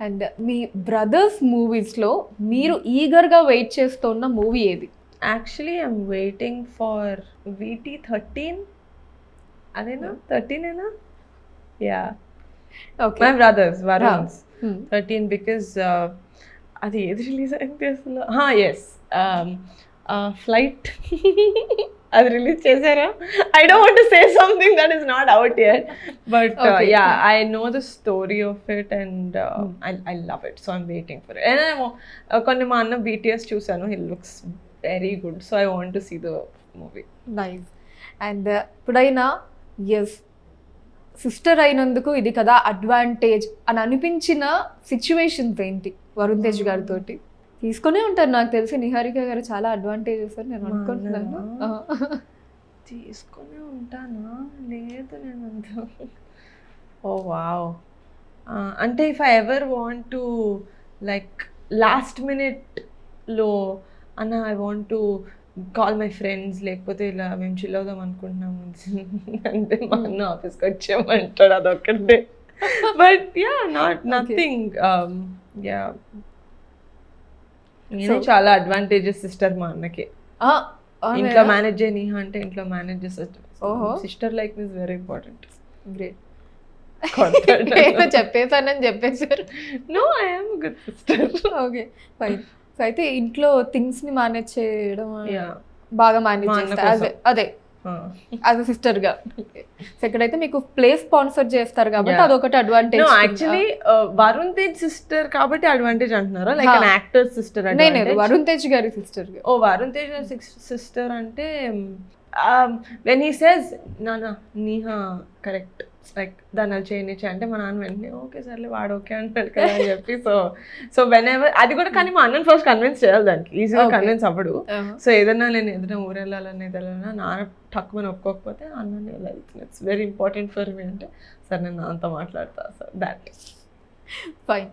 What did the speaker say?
And me brothers మూవీస్లో మీరు ఈగర్గా వెయిట్ చేస్తున్న మూవీ ఏది? Actually I'm waiting for VT13. అదేనా 13ఏనా? Yeah, okay. My brothers Varun's 13 because అది ఏది రిలీజ్ అయింది అసలు? ఎస్, ఫ్లైట్ అది రిలీజ్ చేశారా? I don't want to say something that is not out yet, but yeah, I know the story of it and I love it, so I'm waiting for it. And కొన్ని మా అన్న BTS చూసాను, he looks very good, so I want to see the movie. Nice. And ఇప్పుడైనా as sister అయినందుకు ఇది కదా advantage అని అనిపించిన సిచ్యువేషన్స్ ఏంటి వరుణ్ తేజ్ గారితో? తీసుకునే ఉంటారు నాకు తెలిసి నిహారిక గారు చాలా అడ్వాంటేజెస్ అని నేను అనుకుంటున్నాను. తీసుకునే ఉంటానా? లేదు, నేను అంత. ఓ వావ్. అంటే if I ever want to like last మినిట్లో అన్న I want to call my friends, లేకపోతే ఇలా మేము చిల్ అవుదాం అనుకుంటున్నాము అంటే మా అన్న ఆఫీస్కి వచ్చామంటాడు, అదొక్కటే. But yeah, nothing. యా, నేను చాలా అడ్వాంటేజెస్ సిస్టర్ మా అన్నకి. ఇంట్లో మేనేజ్ చేయని అంటే ఇంట్లో మేనేజ్ చేస్తారు. Sister like is very important. Great. చెప్పేసానని చెప్పేసారు. No, I am good sister. Okay, fine. So అయితే ఇంట్లో థింగ్స్ ని మేనేజ్ చేయడం బాగా మేనేజ్ చేస్తారు. అదే యాజ్ అ సిస్టర్ గా. ఎక్కడైతే మీకు ప్లే స్పాన్సర్ చేస్తారు కాబట్టి అదొకటి advantage. Actually Varun Tej sister కాబట్టి అడ్వాంటేజ్ అంటున్నారా? Like an actor sister? Varun Tej గారి సిస్టర్. ఓ, వరుణ్ తేజ్ గారి సిస్టర్ అంటే వెన్ హీ సేస్ నానా నీహా కరెక్ట్, లైక్ దాన్ని అది చేయనిచ్చా అంటే మా నాన్న వెంటనే ఓకే సర్లే వాడు ఓకే అంటాడు కదా అని చెప్పి సో వెన్ ఎవర్ అది కూడా. కానీ మా అన్నని ఫస్ట్ కన్విన్స్ చేయాలి, దానికి ఈజీగా కన్విన్స్ అవ్వడు. సో ఏదన్నా నేను ఏదైనా ఊరు వెళ్ళాలని ఏదైనా నాన్న తక్కువ ఒప్పుకోకపోతే అన్నని it's very important for me అంటే సరే నేను నాన్నతో మాట్లాడతా. So that fine.